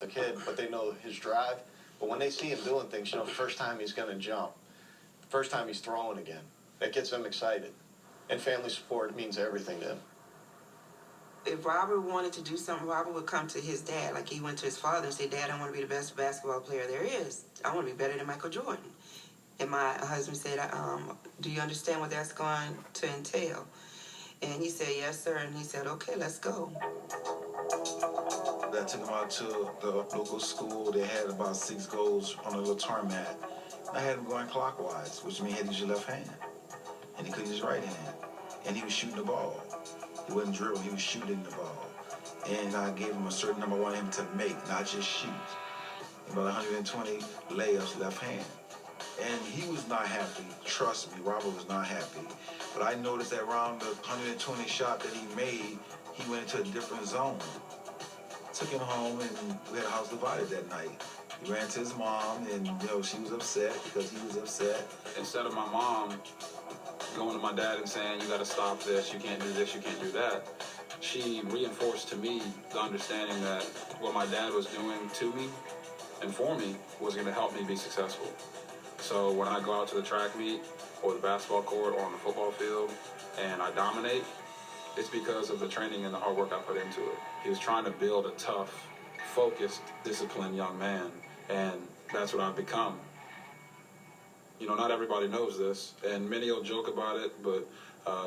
kid, but they know his drive. But when they see him doing things, the first time he's going to jump, the first time he's throwing again, that gets them excited. And family support means everything to him. If Robert wanted to do something, Robert would come to his dad, like he went to his father and say, Dad, I want to be the best basketball player there is. I want to be better than Michael Jordan. And my husband said, do you understand what that's going to entail? And he said, yes, sir. And he said, okay, let's go. I took him out to the local school. They had about 6 goals on a little tarmac. I had him going clockwise, which means he had to use your left hand. And he could use his right hand. And he was shooting the ball. He wasn't dribbling, he was shooting the ball. And I gave him a certain number I wanted him to make, not just shoot. About 120 layups left hand. And he was not happy. Trust me, Robert was not happy. But I noticed that around the 120 shot that he made, he went into a different zone. Took him home, and we had a house divided that night. He ran to his mom, and she was upset because he was upset. Instead of my mom going to my dad and saying, you got to stop this, you can't do this, you can't do that, she reinforced to me the understanding that what my dad was doing to me and for me was going to help me be successful. So when I go out to the track meet or the basketball court or on the football field and I dominate, it's because of the training and the hard work I put into it. He was trying to build a tough, focused, disciplined young man, and that's what I've become. Not everybody knows this, and many will joke about it, but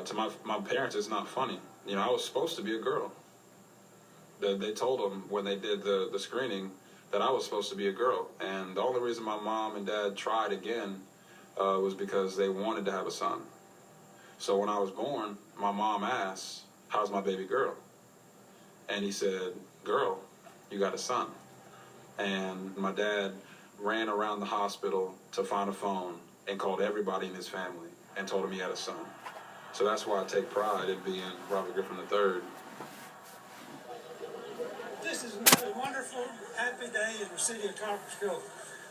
to my parents, it's not funny. I was supposed to be a girl. They told them when they did the screening that I was supposed to be a girl, and the only reason my mom and dad tried again was because they wanted to have a son. So when I was born, my mom asked, how's my baby girl? And he said, girl, you got a son. And my dad ran around the hospital to find a phone and called everybody in his family and told him he had a son. So that's why I take pride in being Robert Griffin III. This is another wonderful, happy day in the city of Copperas Cove.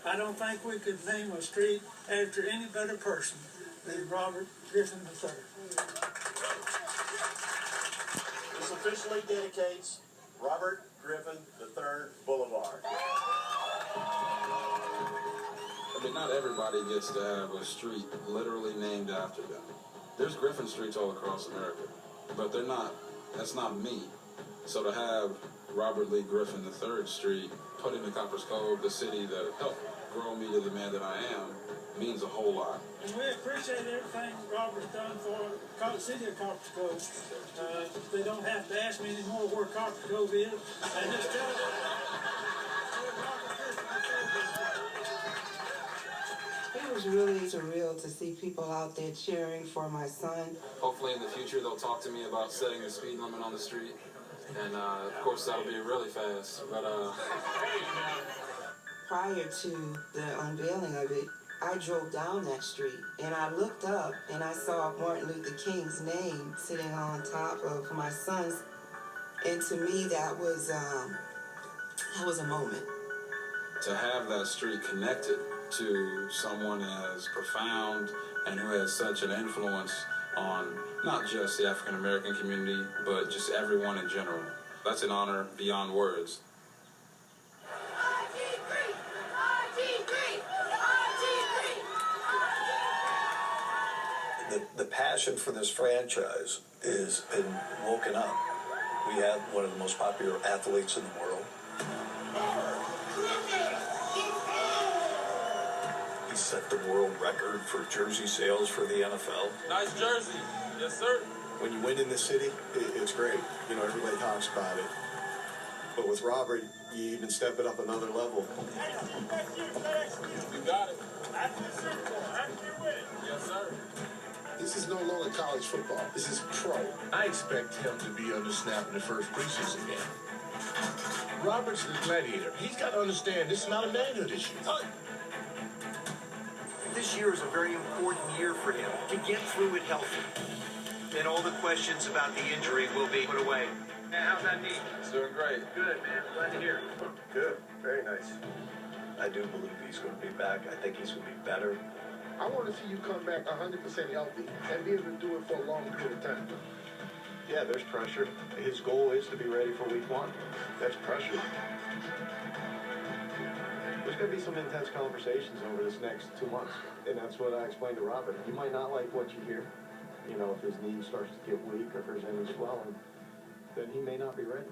I don't think we could name a street after any better person than Robert Griffin III. This officially dedicates Robert Griffin III Boulevard. Not everybody gets to have a street literally named after them. There's Griffin streets all across America, but that's not me. So to have Robert Lee Griffin III Street put into Copperas Cove, the city that helped grow me to the man that I am, means a whole lot. And we appreciate everything Robert's done for the city of Copperas Cove. They don't have to ask me anymore where Copperas Cove is. I just tell them. It was really surreal to see people out there cheering for my son. Hopefully in the future they'll talk to me about setting the speed limit on the street. And of course that'll be really fast. But prior to the unveiling of it, I drove down that street and I looked up and I saw Martin Luther King's name sitting on top of my son's. And to me that was a moment. To have that street connected to someone as profound and who has such an influence on not just the African American community, but just everyone in general. That's an honor beyond words. The passion for this franchise has been woken up. We have one of the most popular athletes in the world. He set the world record for jersey sales for the NFL. Nice jersey. Yes, sir. When you win in this city, it's great. Everybody talks about it. But with Robert, you even step it up another level. You got it. After the Super Bowl, after you win. Yes, sir. This is no longer college football. This is pro. I expect him to be on the snap in the first preseason game. Robert's the gladiator. He's got to understand this is not a manhood issue. This year is a very important year for him to get through it healthy. And all the questions about the injury will be put away. Man, how's that knee? It's doing great. Good, man. Glad to hear it. Good. Very nice. I do believe he's going to be back. I think he's going to be better. I want to see you come back 100% healthy and be able to do it for a long period of time. Yeah, there's pressure. His goal is to be ready for week 1. That's pressure. going to be some intense conversations over this next 2 months, and that's what I explained to Robert. You might not like what you hear. You know, if his knee starts to get weak or if there's any swelling, then he may not be ready.